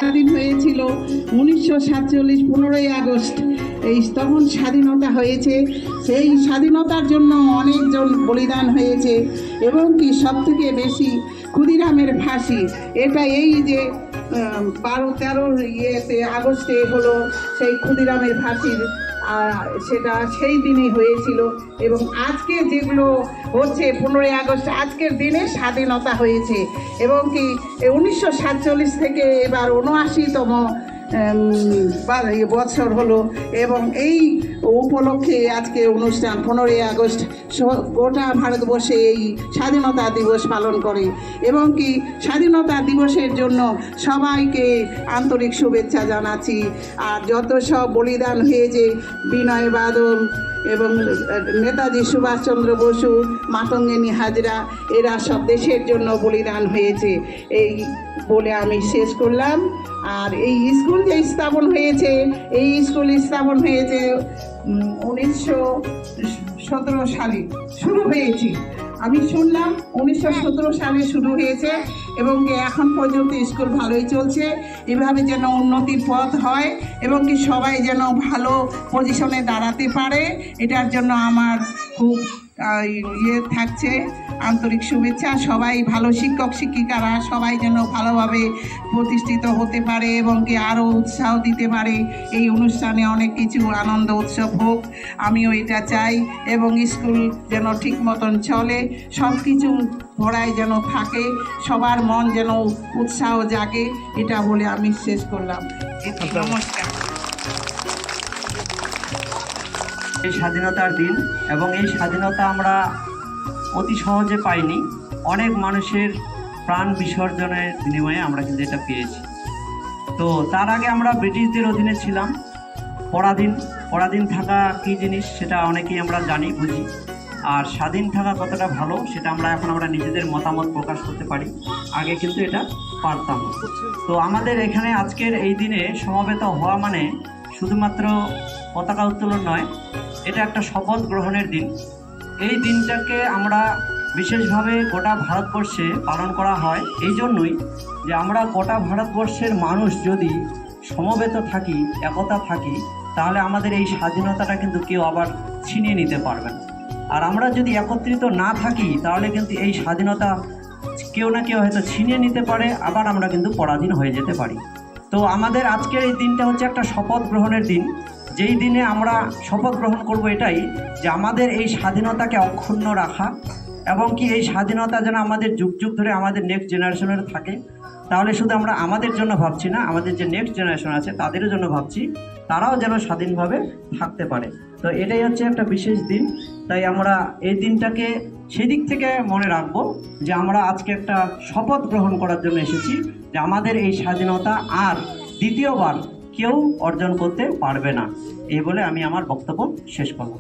স্বাধীন হয়েছিল 1947 15ই আগস্ট। এই তখন স্বাধীনতা হয়েছে, সেই স্বাধীনতার জন্য অনেকজন বলিদান হয়েছে এবং কি সব থেকে বেশি ক্ষুদিরামের ফাঁসি, এটা এই যে 12-13 আগস্টে হলো সেই ক্ষুদিরামের ফাঁসির, সেটা সেই দিনই হয়েছিল। এবং আজকে যেগুলো হচ্ছে 15ই আগস্ট, আজকের দিনে স্বাধীনতা হয়েছে এবং কি 1947 থেকে এবার 79তম বছর হলো এবং এই উপলক্ষে আজকে অনুষ্ঠান 15ই আগস্ট গোটা ভারতবর্ষে এই স্বাধীনতা দিবস পালন করে এবং কি স্বাধীনতা দিবসের জন্য সবাইকে আন্তরিক শুভেচ্ছা জানাচ্ছি। আর যত সব বলিদান হয়েছে, বিনয় বাদল এবং নেতাজি সুভাষচন্দ্র বসু, মাতঙ্গিনী হাজরা, এরা সব দেশের জন্য বলিদান হয়েছে, এই বলে আমি শেষ করলাম। আর এই স্কুল যে স্থাপন হয়েছে, এই স্কুল স্থাপন হয়েছে 1917 সালে শুরু হয়েছে। আমি শুনলাম 1917 সালে শুরু হয়েছে এবং এখন পর্যন্ত স্কুল ভালোই চলছে। এভাবে যেন উন্নতির পথ হয় এবং কি সবাই যেন ভালো পজিশনে দাঁড়াতে পারে, এটার জন্য আমার খুব থাকছে আন্তরিক শুভেচ্ছা। সবাই ভালো শিক্ষক শিক্ষিকারা সবাই যেন ভালোভাবে প্রতিষ্ঠিত হতে পারে এবং কি আরও উৎসাহ দিতে পারে, এই অনুষ্ঠানে অনেক কিছু আনন্দ উৎসব হোক, আমিও এটা চাই। এবং স্কুল যেন ঠিক মতন চলে, সব কিছু পড়ায় যেন থাকে, সবার মন যেন উৎসাহ জাগে, এটা বলে আমি শেষ করলাম। নমস্কার। এই স্বাধীনতার দিন এবং এই স্বাধীনতা আমরা অতি সহজে পাইনি, অনেক মানুষের প্রাণ বিসর্জনের বিনিময়ে আমরা কিন্তু এটা পেয়েছি। তো তার আগে আমরা ব্রিটিশদের অধীনে ছিলাম। পরাধীন থাকা কী জিনিস সেটা অনেকেই আমরা জানি বুঝি, আর স্বাধীন থাকা কতটা ভালো সেটা আমরা নিজেদের মতামত প্রকাশ করতে পারি, আগে কিন্তু এটা পারতাম। তো আমাদের এখানে আজকের এই দিনে সমবেত হওয়া মানে শুধুমাত্র পতাকা উত্তোলন নয়, এটা একটা শপথ গ্রহণের দিন। এই দিনটাকে আমরা বিশেষভাবে গোটা ভারতবর্ষে পালন করা হয় এই জন্যই যে আমরা গোটা ভারতবর্ষের মানুষ যদি সমবেত থাকি, একতা থাকি, তাহলে আমাদের এই স্বাধীনতাটা কিন্তু কেউ আবার ছিনিয়ে নিতে পারবে না। আর আমরা যদি একত্রিত না থাকি তাহলে কিন্তু এই স্বাধীনতা কেউ না কেউ হয়তো ছিনিয়ে নিতে পারে, আবার আমরা কিন্তু পরাধীন হয়ে যেতে পারি। তো আমাদের আজকের এই দিনটা হচ্ছে একটা শপথ গ্রহণের দিন, যেই দিনে আমরা শপথ গ্রহণ করব এটাই যে আমাদের এই স্বাধীনতাকে অক্ষুণ্ণ রাখা এবং কি এই স্বাধীনতা যেন আমাদের যুগ যুগ ধরে আমাদের নেক্সট জেনারেশনের থাকে। তাহলে শুধু আমরা আমাদের জন্য ভাবছি না, আমাদের যে নেক্সট জেনারেশন আছে তাদেরও জন্য ভাবছি, তারাও যেন স্বাধীনভাবে থাকতে পারে। তো এটাই হচ্ছে একটা বিশেষ দিন, তাই আমরা এই দিনটাকে সেদিক থেকে মনে রাখবো যে আমরা আজকে একটা শপথ গ্রহণ করার জন্য এসেছি যে আমাদের এই স্বাধীনতা আর দ্বিতীয়বার কেউ অর্জন করতে পারবে না। এই বলে আমি আমার বক্তব্য শেষ করব।